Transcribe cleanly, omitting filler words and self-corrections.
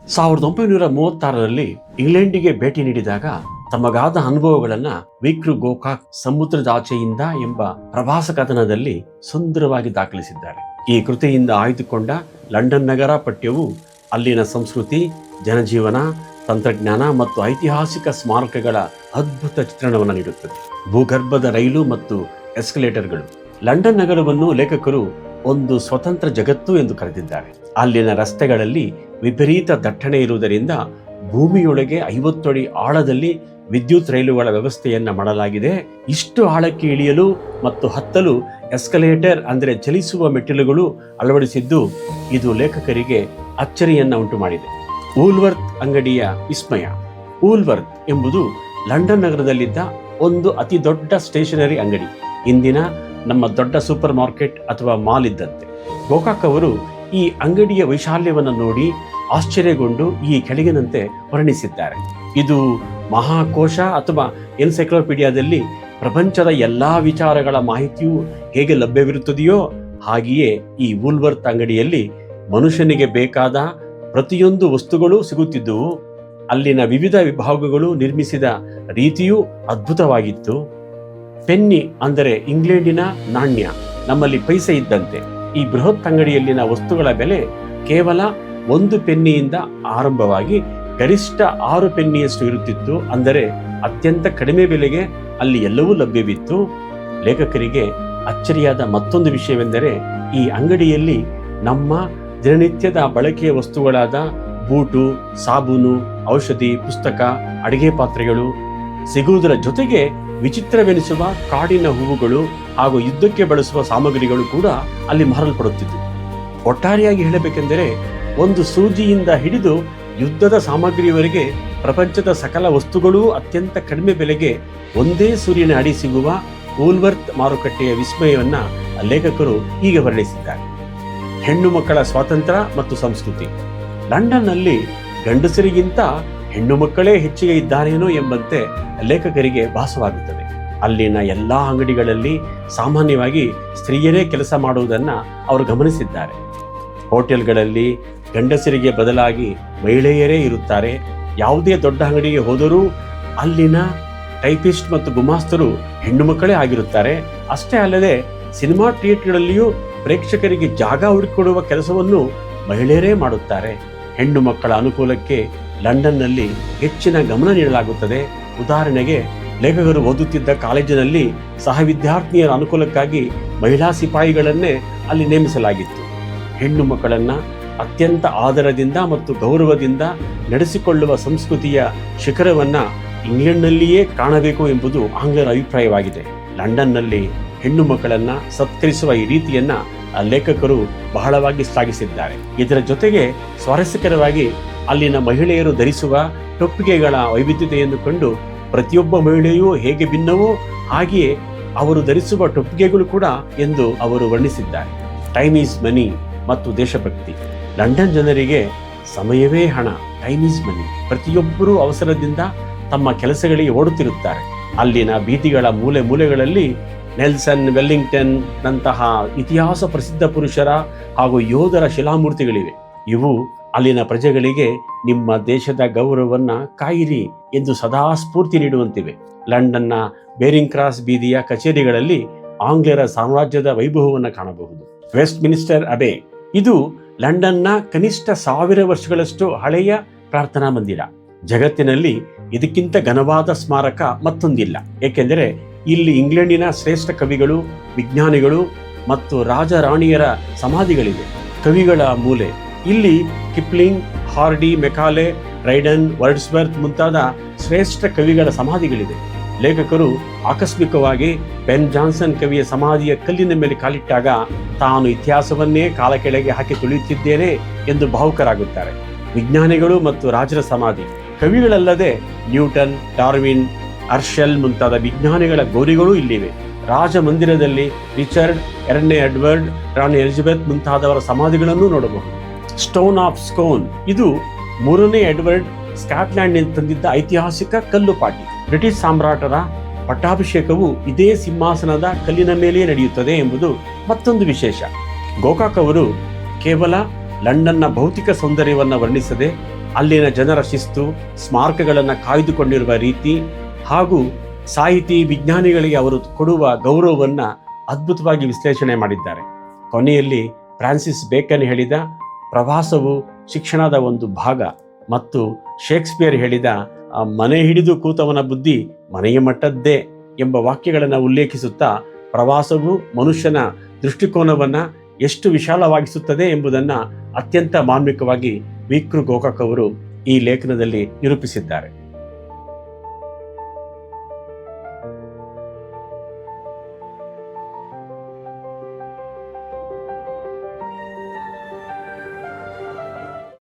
1936ರಲ್ಲಿ ಇಂಗ್ಲೆಂಡಿಗೆ ಭೇಟಿ ನೀಡಿದಾಗ ತಮಗಾದ ಅನುಭವಗಳನ್ನ ವಿಕ್ರು ಗೋಕಾಕ್ ಸಮುದ್ರದಾಚೆಯಿಂದ ಎಂಬ ಪ್ರವಾಸ ಕಥನದಲ್ಲಿ ಸುಂದರವಾಗಿ ದಾಖಲಿಸಿದ್ದಾರೆ. ಈ ಕೃತಿಯಿಂದ ಆಯ್ದುಕೊಂಡ ಲಂಡನ್ ನಗರ ಪಠ್ಯವು ಅಲ್ಲಿನ ಸಂಸ್ಕೃತಿ, ಜನಜೀವನ, ತಂತ್ರಜ್ಞಾನ ಮತ್ತು ಐತಿಹಾಸಿಕ ಸ್ಮಾರಕಗಳ ಅದ್ಭುತ ಚಿತ್ರಣವನ್ನು ನೀಡುತ್ತದೆ. ಭೂಗರ್ಭದ ರೈಲು ಮತ್ತು ಎಸ್ಕಲೇಟರ್ಗಳು. ಲಂಡನ್ ನಗರವನ್ನು ಲೇಖಕರು ಒಂದು ಸ್ವತಂತ್ರ ಜಗತ್ತು ಎಂದು ಕರೆದಿದ್ದಾರೆ. ಅಲ್ಲಿನ ರಸ್ತೆಗಳಲ್ಲಿ ವಿಪರೀತ ದಟ್ಟಣೆ ಇರುವುದರಿಂದ ಭೂಮಿಯೊಳಗೆ 50 ಅಡಿ ಆಳದಲ್ಲಿ ವಿದ್ಯುತ್ ರೈಲುಗಳ ವ್ಯವಸ್ಥೆಯನ್ನ ಮಾಡಲಾಗಿದೆ. ಇಷ್ಟು ಆಳಕ್ಕೆ ಇಳಿಯಲು ಮತ್ತು ಹತ್ತಲು ಎಸ್ಕಲೇಟರ್ ಅಂದರೆ ಚಲಿಸುವ ಮೆಟ್ಟಿಲುಗಳು ಅಳವಡಿಸಿದ್ದು ಇದು ಲೇಖಕರಿಗೆ ಅಚ್ಚರಿಯನ್ನ ಉಂಟು ಮಾಡಿದೆ. ವೂಲ್ವರ್ತ್ ಅಂಗಡಿಯ ವಿಸ್ಮಯ. ವೂಲ್ವರ್ತ್ ಎಂಬುದು ಲಂಡನ್ ನಗರದಲ್ಲಿದ್ದ ಒಂದು ಅತಿ ದೊಡ್ಡ ಸ್ಟೇಷನರಿ ಅಂಗಡಿ. ಇಂದಿನ ನಮ್ಮ ದೊಡ್ಡ ಸೂಪರ್ ಮಾರ್ಕೆಟ್ ಅಥವಾ ಮಾಲ್ ಇದ್ದಂತೆ. ಗೋಕಾಕ್ ಅವರು ಈ ಅಂಗಡಿಯ ವೈಶಾಲ್ಯವನ್ನು ನೋಡಿ ಆಶ್ಚರ್ಯಗೊಂಡು ಈ ಕೆಳಗಿನಂತೆ ವರ್ಣಿಸಿದ್ದಾರೆ. ಇದು ಮಹಾಕೋಶ ಅಥವಾ ಎನ್ಸೈಕ್ಲೋಪೀಡಿಯಾದಲ್ಲಿ ಪ್ರಪಂಚದ ಎಲ್ಲಾ ವಿಚಾರಗಳ ಮಾಹಿತಿಯು ಹೇಗೆ ಲಭ್ಯವಿರುತ್ತದೆಯೋ ಹಾಗೆಯೇ ಈ ವೂಲ್ವರ್ತ್ ಅಂಗಡಿಯಲ್ಲಿ ಮನುಷ್ಯನಿಗೆ ಬೇಕಾದ ಪ್ರತಿಯೊಂದು ವಸ್ತುಗಳು ಸಿಗುತ್ತಿದ್ದುವು. ಅಲ್ಲಿನ ವಿವಿಧ ವಿಭಾಗಗಳು ನಿರ್ಮಿಸಿದ ರೀತಿಯೂ ಅದ್ಭುತವಾಗಿತ್ತು. ಪೆನ್ನಿ ಅಂದರೆ ಇಂಗ್ಲೆಂಡಿನ ನಾಣ್ಯ, ನಮ್ಮಲ್ಲಿ ಪೈಸೆ ಇದ್ದಂತೆ. ಈ ಬೃಹತ್ ಅಂಗಡಿಯಲ್ಲಿನ ವಸ್ತುಗಳ ಬೆಲೆ ಕೇವಲ 1 ಪೆನ್ನಿಯಿಂದ ಆರಂಭವಾಗಿ ಗರಿಷ್ಠ 6 ಪೆನ್ನಿಯಷ್ಟು ಇರುತ್ತಿತ್ತು. ಅಂದರೆ ಅತ್ಯಂತ ಕಡಿಮೆ ಬೆಲೆಗೆ ಅಲ್ಲಿ ಎಲ್ಲವೂ ಲಭ್ಯವಿತ್ತು. ಲೇಖಕರಿಗೆ ಅಚ್ಚರಿಯಾದ ಮತ್ತೊಂದು ವಿಷಯವೆಂದರೆ ಈ ಅಂಗಡಿಯಲ್ಲಿ ನಮ್ಮ ದಿನನಿತ್ಯದ ಬಳಕೆಯ ವಸ್ತುಗಳಾದ ಬೂಟು, ಸಾಬೂನು, ಔಷಧಿ, ಪುಸ್ತಕ, ಅಡಿಗೆ ಪಾತ್ರೆಗಳು ಸಿಗುವುದರ ಜೊತೆಗೆ ವಿಚಿತ್ರವೆನಿಸುವ ಕಾಡಿನ ಹೂವುಗಳು ಹಾಗೂ ಯುದ್ಧಕ್ಕೆ ಬಳಸುವ ಸಾಮಗ್ರಿಗಳು ಕೂಡ ಅಲ್ಲಿ ಮಾರಲ್ಪಡುತ್ತಿದ್ದವು. ಒಟ್ಟಾರೆಯಾಗಿ ಹೇಳಬೇಕೆಂದರೆ ಒಂದು ಸೂಜಿಯಿಂದ ಹಿಡಿದು ಯುದ್ಧದ ಸಾಮಗ್ರಿಯವರೆಗೆ ಪ್ರಪಂಚದ ಸಕಲ ವಸ್ತುಗಳೂ ಅತ್ಯಂತ ಕಡಿಮೆ ಬೆಲೆಗೆ ಒಂದೇ ಸೂರ್ಯನ ಅಡಿ ಸಿಗುವ ವೂಲ್ವರ್ತ್ ಮಾರುಕಟ್ಟೆಯ ವಿಸ್ಮಯವನ್ನ ಲೇಖಕರು ಹೀಗೆ ವರ್ಣಿಸಿದ್ದಾರೆ. ಹೆಣ್ಣು ಮಕ್ಕಳ ಸ್ವಾತಂತ್ರ್ಯ ಮತ್ತು ಸಂಸ್ಕೃತಿ. ಲಂಡನ್ನಲ್ಲಿ ಗಂಡಸರಿಗಿಂತ ಹೆಣ್ಣು ಮಕ್ಕಳೇ ಹೆಚ್ಚಿಗೆ ಇದ್ದಾರೇನೋ ಎಂಬಂತೆ ಲೇಖಕರಿಗೆ ಭಾಸವಾಗುತ್ತದೆ. ಅಲ್ಲಿನ ಎಲ್ಲಾ ಅಂಗಡಿಗಳಲ್ಲಿ ಸಾಮಾನ್ಯವಾಗಿ ಸ್ತ್ರೀಯರೇ ಕೆಲಸ ಮಾಡುವುದನ್ನ ಅವರು ಗಮನಿಸಿದ್ದಾರೆ. ಹೋಟೆಲ್ಗಳಲ್ಲಿ ಗಂಡಸರಿಗೆ ಬದಲಾಗಿ ಮಹಿಳೆಯರೇ ಇರುತ್ತಾರೆ. ಯಾವುದೇ ದೊಡ್ಡ ಅಂಗಡಿಗೆ ಹೋದರೂ ಅಲ್ಲಿನ ಟೈಪಿಸ್ಟ್ ಮತ್ತು ಗುಮಾಸ್ತರು ಹೆಣ್ಣು ಮಕ್ಕಳೇ ಆಗಿರುತ್ತಾರೆ. ಅಷ್ಟೇ ಅಲ್ಲದೆ ಸಿನಿಮಾ ಥಿಯೇಟರ್ಗಳಲ್ಲಿಯೂ ಪ್ರೇಕ್ಷಕರಿಗೆ ಜಾಗ ಹುಡುಕಿಕೊಡುವ ಕೆಲಸವನ್ನು ಮಹಿಳೆಯರೇ ಮಾಡುತ್ತಾರೆ. ಹೆಣ್ಣು ಮಕ್ಕಳ ಅನುಕೂಲಕ್ಕೆ ಲಂಡನ್ನಲ್ಲಿ ಹೆಚ್ಚಿನ ಗಮನ ನೀಡಲಾಗುತ್ತದೆ. ಉದಾಹರಣೆಗೆ ಲೇಖಕರು ಓದುತ್ತಿದ್ದ ಕಾಲೇಜಿನಲ್ಲಿ ಸಹ ವಿದ್ಯಾರ್ಥಿನಿಯರ ಅನುಕೂಲಕ್ಕಾಗಿ ಮಹಿಳಾ ಸಿಪಾಯಿಗಳನ್ನೇ ಅಲ್ಲಿ ನೇಮಿಸಲಾಗಿತ್ತು. ಹೆಣ್ಣು ಮಕ್ಕಳನ್ನ ಅತ್ಯಂತ ಆದರದಿಂದ ಮತ್ತು ಗೌರವದಿಂದ ನಡೆಸಿಕೊಳ್ಳುವ ಸಂಸ್ಕೃತಿಯ ಶಿಖರವನ್ನ ಇಂಗ್ಲೆಂಡ್ನಲ್ಲಿಯೇ ಕಾಣಬೇಕು ಎಂಬುದು ಆಂಗ್ಲರ ಅಭಿಪ್ರಾಯವಾಗಿದೆ. ಲಂಡನ್ನಲ್ಲಿ ಹೆಣ್ಣು ಮಕ್ಕಳನ್ನ ಸತ್ಕರಿಸುವ ಈ ರೀತಿಯನ್ನ ಲೇಖಕರು ಬಹಳವಾಗಿ ಶ್ಲಾಘಿಸಿದ್ದಾರೆ. ಇದರ ಜೊತೆಗೆ ಸ್ವಾರಸ್ಯಕರವಾಗಿ ಅಲ್ಲಿನ ಮಹಿಳೆಯರು ಧರಿಸುವ ಟೊಪ್ಪಿಗೆಗಳ ವೈವಿಧ್ಯತೆಯನ್ನು ಕಂಡು ಪ್ರತಿಯೊಬ್ಬ ಮಹಿಳೆಯೂ ಹೇಗೆ ಭಿನ್ನವೋ ಹಾಗೆಯೇ ಅವರು ಧರಿಸುವ ಟೊಪ್ಪಿಗೆಗಳು ಕೂಡ ಎಂದು ಅವರು ವರ್ಣಿಸಿದ್ದಾರೆ. ಟೈಮ್ ಈಸ್ ಮನಿ ಮತ್ತು ದೇಶಭಕ್ತಿ. ಲಂಡನ್ ಜನರಿಗೆ ಸಮಯವೇ ಹಣ, ಟೈಮ್ ಈಸ್ ಮನಿ. ಪ್ರತಿಯೊಬ್ಬರೂ ಅವಸರದಿಂದ ತಮ್ಮ ಕೆಲಸಗಳಿಗೆ ಓಡುತ್ತಿರುತ್ತಾರೆ. ಅಲ್ಲಿನ ಬೀದಿಗಳ ಮೂಲೆ ಮೂಲೆಗಳಲ್ಲಿ ನೆಲ್ಸನ್, ವೆಲ್ಲಿಂಗ್ಟನ್ ನಂತಹ ಇತಿಹಾಸ ಪ್ರಸಿದ್ಧ ಪುರುಷರ ಹಾಗೂ ಯೋಧರ ಶಿಲಾಮೂರ್ತಿಗಳಿವೆ. ಇವು ಅಲ್ಲಿನ ಪ್ರಜೆಗಳಿಗೆ ನಿಮ್ಮ ದೇಶದ ಗೌರವವನ್ನ ಕಾಯಿರಿ ಎಂದು ಸದಾ ಸ್ಫೂರ್ತಿ ನೀಡುವಂತಿವೆ. ಲಂಡನ್ನ ಬೇರಿಂಗ್ ಕ್ರಾಸ್ ಬೀದಿಯ ಕಚೇರಿಗಳಲ್ಲಿ ಆಂಗ್ಲರ ಸಾಮ್ರಾಜ್ಯದ ವೈಭವವನ್ನು ಕಾಣಬಹುದು. Westminster Abbey. ಇದು ಲಂಡನ್ನ ಕನಿಷ್ಠ 1000 ವರ್ಷಗಳಷ್ಟು ಹಳೆಯ ಪ್ರಾರ್ಥನಾ ಮಂದಿರ. ಜಗತ್ತಿನಲ್ಲಿ ಇದಕ್ಕಿಂತ ಘನವಾದ ಸ್ಮಾರಕ ಮತ್ತೊಂದಿಲ್ಲ. ಏಕೆಂದರೆ ಇಲ್ಲಿ ಇಂಗ್ಲೆಂಡಿನ ಶ್ರೇಷ್ಠ ಕವಿಗಳು, ವಿಜ್ಞಾನಿಗಳು ಮತ್ತು ರಾಜರಾಣಿಯರ ಸಮಾಧಿಗಳಿವೆ. ಕವಿಗಳ ಮೂಲೆ. ಇಲ್ಲಿ ಕಿಪ್ಲಿಂಗ್, ಹಾರ್ಡಿ, ಮೆಕಾಲೆ, ಡ್ರೈಡನ್, ವರ್ಡ್ಸ್ವರ್ತ್ ಮುಂತಾದ ಶ್ರೇಷ್ಠ ಕವಿಗಳ ಸಮಾಧಿಗಳಿವೆ. ಲೇಖಕರು ಆಕಸ್ಮಿಕವಾಗಿ ಬೆನ್ ಜಾನ್ಸನ್ ಕವಿಯ ಸಮಾಧಿಯ ಕಲ್ಲಿನ ಮೇಲೆ ಕಾಲಿಟ್ಟಾಗ ತಾನು ಇತಿಹಾಸವನ್ನೇ ಕಾಲ ಕೆಳಗೆ ಹಾಕಿ ತುಳಿಯುತ್ತಿದ್ದೇನೆ ಎಂದು ಭಾವುಕರಾಗುತ್ತಾರೆ. ವಿಜ್ಞಾನಿಗಳು ಮತ್ತು ರಾಜರ ಸಮಾಧಿ. ಕವಿಗಳಲ್ಲದೆ ನ್ಯೂಟನ್, ಡಾರ್ವಿನ್, ಅರ್ಷೆಲ್ ಮುಂತಾದ ವಿಜ್ಞಾನಿಗಳ ಗೌರಿಗಳೂ ಇಲ್ಲಿವೆ. ರಾಜ ಮಂದಿರದಲ್ಲಿ ರಿಚರ್ಡ್, 2ನೇ ಎಡ್ವರ್ಡ್, ರಾಣಿ ಎಲಿಜಬೆತ್ ಮುಂತಾದವರ ಸಮಾಧಿಗಳನ್ನು ನೋಡಬಹುದು. Stone of Scone. ಇದು 3ನೇ ಎಡ್ವರ್ಡ್ ಸ್ಕಾಟ್ಲ್ಯಾಂಡ್ನಿಂದ ತಂದಿದ್ದ ಐತಿಹಾಸಿಕ ಕಲ್ಲು ಪಾಟಿ. ಬ್ರಿಟಿಷ್ ಸಾಮ್ರಾಟರ ಪಟ್ಟಾಭಿಷೇಕವು ಇದೇ ಸಿಂಹಾಸನದ ಕಲ್ಲಿನ ಮೇಲೆಯೇ ನಡೆಯುತ್ತದೆ ಎಂಬುದು ಮತ್ತೊಂದು ವಿಶೇಷ. ಗೋಕಾಕ್ ಅವರು ಕೇವಲ ಲಂಡನ್ನ ಭೌತಿಕ ಸೌಂದರ್ಯವನ್ನು ವರ್ಣಿಸದೆ ಅಲ್ಲಿನ ಜನರ ಶಿಸ್ತು, ಸ್ಮಾರಕಗಳನ್ನು ಕಾಯ್ದುಕೊಂಡಿರುವ ರೀತಿ ಹಾಗೂ ಸಾಹಿತಿ ವಿಜ್ಞಾನಿಗಳಿಗೆ ಅವರು ಕೊಡುವ ಗೌರವವನ್ನು ಅದ್ಭುತವಾಗಿ ವಿಶ್ಲೇಷಣೆ ಮಾಡಿದ್ದಾರೆ. ಕೊನೆಯಲ್ಲಿ ಫ್ರಾನ್ಸಿಸ್ ಬೇಕನ್ ಹೇಳಿದ ಪ್ರವಾಸವು ಶಿಕ್ಷಣದ ಒಂದು ಭಾಗ ಮತ್ತು ಶೇಕ್ಸ್ಪಿಯರ್ ಹೇಳಿದ ಮನೆ ಹಿಡಿದು ಕೂತವನ ಬುದ್ಧಿ ಮನೆಯ ಮಟ್ಟದ್ದೇ ಎಂಬ ವಾಕ್ಯಗಳನ್ನು ಉಲ್ಲೇಖಿಸುತ್ತಾ ಪ್ರವಾಸವು ಮನುಷ್ಯನ ದೃಷ್ಟಿಕೋನವನ್ನು ಎಷ್ಟು ವಿಶಾಲವಾಗಿಸುತ್ತದೆ ಎಂಬುದನ್ನು ಅತ್ಯಂತ ಮಾರ್ಮಿಕವಾಗಿ ವಿ ಕೃ ಗೋಕಾಕ್ ಅವರು ಈ ಲೇಖನದಲ್ಲಿ ನಿರೂಪಿಸಿದ್ದಾರೆ.